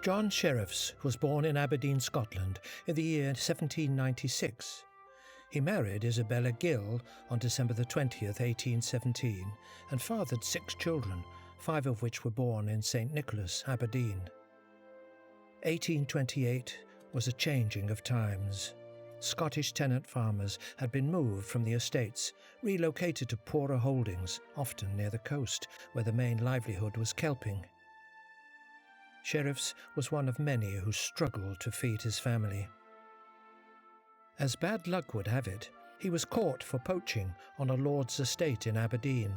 John Sherriffs was born in Aberdeen, Scotland in the year 1796. He married Isabella Gill on December the 20th, 1817, and fathered 6 children, 5 of which were born in St Nicholas, Aberdeen. 1828 was a changing of times. Scottish tenant farmers had been moved from the estates, relocated to poorer holdings, often near the coast, where the main livelihood was kelping. Sherriffs was one of many who struggled to feed his family. As bad luck would have it, he was caught for poaching on a lord's estate in Aberdeen.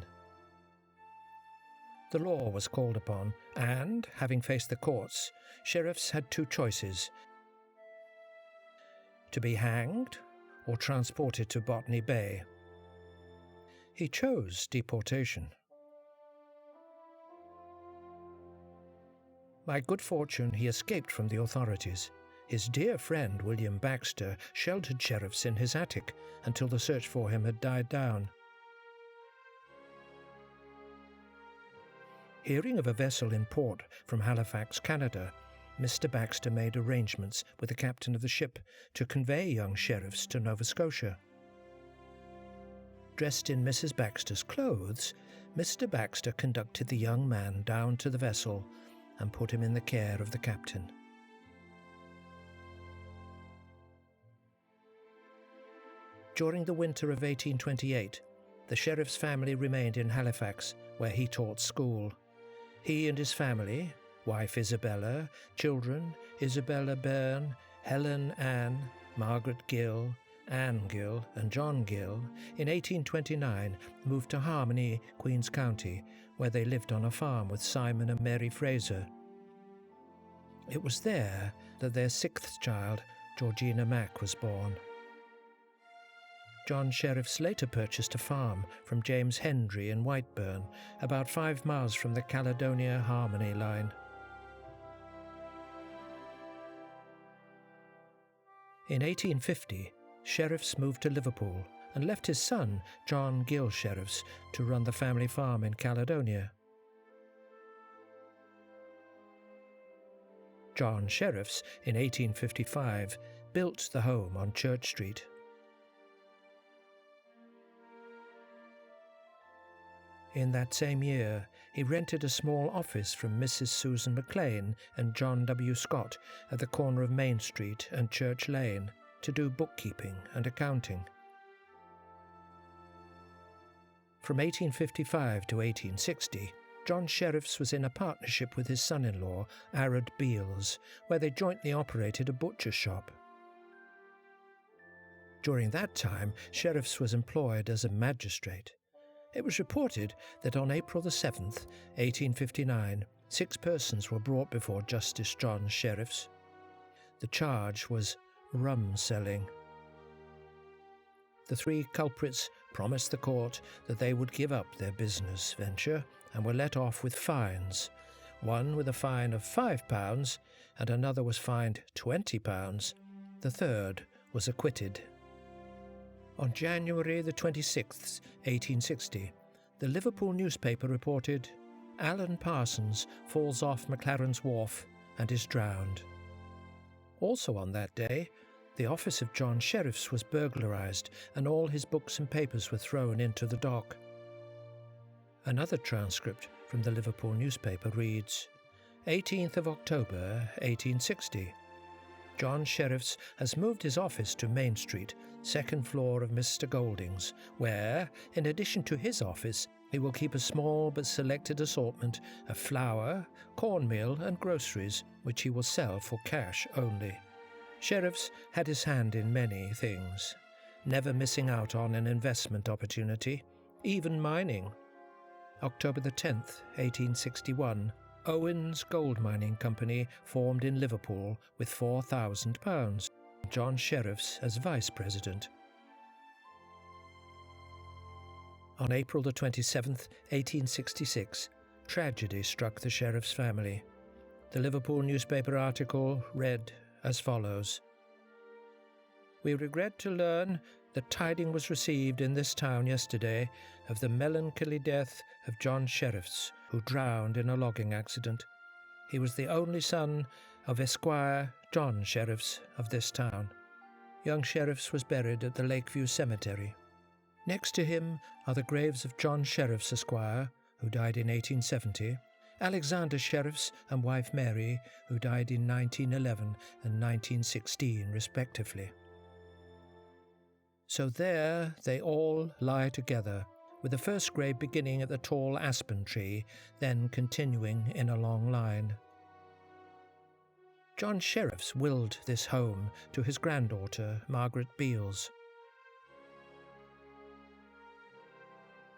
The law was called upon, and, having faced the courts, Sherriffs had 2 choices: to be hanged or transported to Botany Bay. He chose deportation. By good fortune, he escaped from the authorities. His dear friend William Baxter sheltered Sherriffs in his attic until the search for him had died down. Hearing of a vessel in port from Halifax, Canada, Mr. Baxter made arrangements with the captain of the ship to convey young Sherriffs to Nova Scotia. Dressed in Mrs. Baxter's clothes, Mr. Baxter conducted the young man down to the vessel and put him in the care of the captain. During the winter of 1828, the Sherriffs family remained in Halifax, where he taught school. He and his family, wife Isabella, children Isabella Byrne, Helen Ann, Margaret Gill, Anne Gill and John Gill, in 1829 moved to Harmony, Queen's County, where they lived on a farm with Simon and Mary Fraser. It was there that their 6th child, Georgina Mack, was born. John Sherriffs later purchased a farm from James Hendry in Whiteburn, about 5 miles from the Caledonia-Harmony line. In 1850, Sherriffs moved to Liverpool and left his son, John Gill Sherriffs, to run the family farm in Caledonia. John Sherriffs, in 1855, built the home on Church Street. In that same year, he rented a small office from Mrs. Susan McLean and John W. Scott at the corner of Main Street and Church Lane to do bookkeeping and accounting. From 1855 to 1860, John Sherriffs was in a partnership with his son-in-law, Arad Beals, where they jointly operated a butcher's shop. During that time, Sherriffs was employed as a magistrate. It was reported that on April the 7th, 1859, 6 persons were brought before Justice John Sherriffs. The charge was rum selling. The 3 culprits promised the court that they would give up their business venture and were let off with fines, one with a fine of £5 and another was fined £20. The third was acquitted. On January the 26th, 1860, the Liverpool newspaper reported, "Alan Parsons falls off McLaren's Wharf and is drowned." Also on that day, the office of John Sherriffs was burglarised and all his books and papers were thrown into the dock. Another transcript from the Liverpool newspaper reads, 18th of October, 1860. John Sherriffs has moved his office to Main Street, 2nd floor of Mr. Golding's, where, in addition to his office, he will keep a small but selected assortment of flour, cornmeal and groceries, which he will sell for cash only. Sherriffs had his hand in many things, never missing out on an investment opportunity, even mining. October the 10th, 1861, Owen's Gold Mining Company formed in Liverpool with £4,000, John Sherriffs as vice president. On April the 27th, 1866, tragedy struck the Sherriffs family. The Liverpool newspaper article read as follows: "We regret to learn that tiding was received in this town yesterday of the melancholy death of John Sherriffs, who drowned in a logging accident. He was the only son of Esquire John Sherriffs of this town. Young Sherriffs was buried at the Lakeview Cemetery. Next to him are the graves of John Sherriffs Esquire, who died in 1870, Alexander Sherriffs and wife Mary, who died in 1911 and 1916 respectively. So there they all lie together, with the first grave beginning at the tall aspen tree, then continuing in a long line. John Sherriffs willed this home to his granddaughter, Margaret Beals.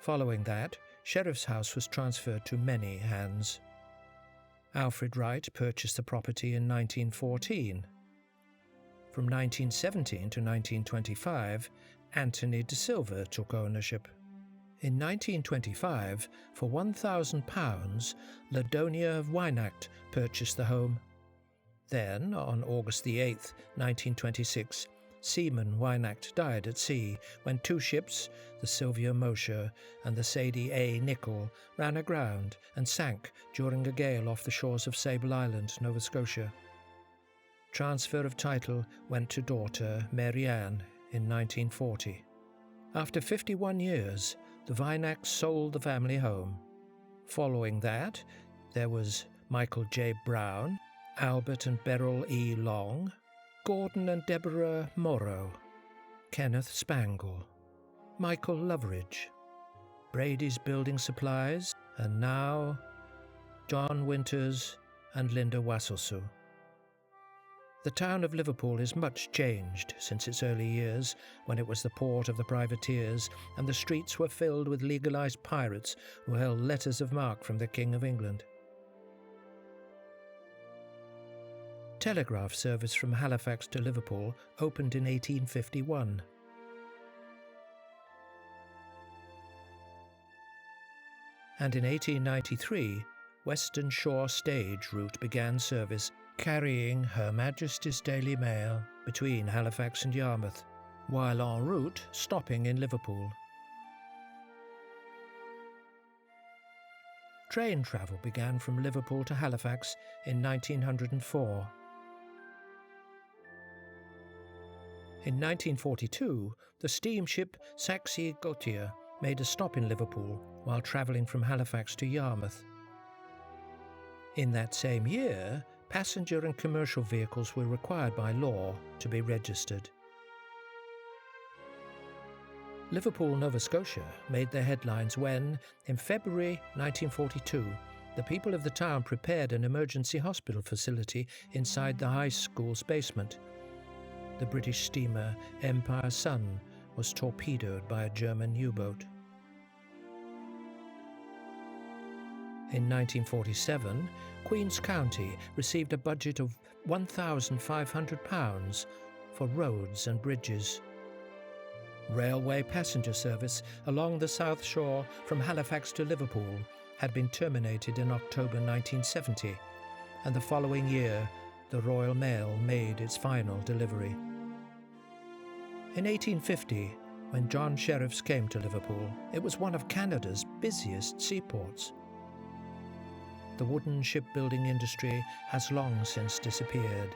Following that, Sherriffs House was transferred to many hands. Alfred Wright purchased the property in 1914. From 1917 to 1925, Anthony de Silva took ownership. In 1925, for £1,000, Ladonia of Wynacht purchased the home. Then, on August the 8th, 1926, Seaman Wynacht died at sea when two ships, the Sylvia Mosher and the Sadie A. Nicol, ran aground and sank during a gale off the shores of Sable Island, Nova Scotia. Transfer of title went to daughter Mary Ann in 1940. After 51 years, the Wynacks sold the family home. Following that, there was Michael J. Brown, Albert and Beryl E. Long, Gordon and Deborah Morrow, Kenneth Spangle, Michael Loveridge, Brady's Building Supplies, and now John Winters and Linda Wasselsu. The town of Liverpool is much changed since its early years, when it was the port of the privateers and the streets were filled with legalised pirates who held letters of marque from the King of England. Telegraph service from Halifax to Liverpool opened in 1851. And in 1893, Western Shore stage route began service carrying Her Majesty's Daily Mail between Halifax and Yarmouth, while en route stopping in Liverpool. Train travel began from Liverpool to Halifax in 1904. In 1942, the steamship Saxe Gautier made a stop in Liverpool while travelling from Halifax to Yarmouth. In that same year, passenger and commercial vehicles were required by law to be registered. Liverpool, Nova Scotia made their headlines when, in February 1942, the people of the town prepared an emergency hospital facility inside the high school's basement. The British steamer Empire Sun was torpedoed by a German U-boat. In 1947, Queen's County received a budget of £1,500 for roads and bridges. Railway passenger service along the South Shore from Halifax to Liverpool had been terminated in October 1970, and the following year the Royal Mail made its final delivery. In 1850, when John Sherriffs came to Liverpool, it was one of Canada's busiest seaports. The wooden shipbuilding industry has long since disappeared,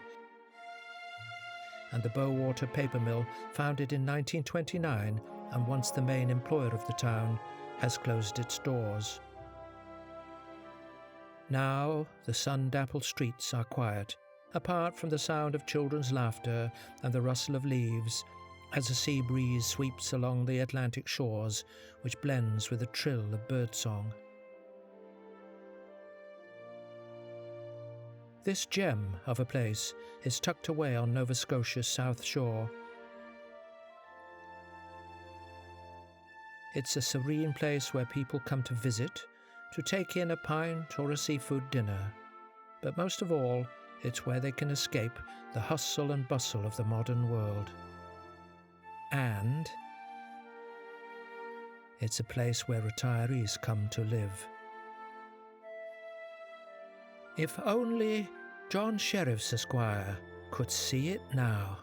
and the Bowater paper mill, founded in 1929 and once the main employer of the town, has closed its doors. Now the sun-dappled streets are quiet, apart from the sound of children's laughter and the rustle of leaves as a sea breeze sweeps along the Atlantic shores, which blends with the trill of birdsong. This gem of a place is tucked away on Nova Scotia's South Shore. It's a serene place where people come to visit, to take in a pint or a seafood dinner. But most of all, it's where they can escape the hustle and bustle of the modern world. And it's a place where retirees come to live. If only John Sherriffs Esquire could see it now.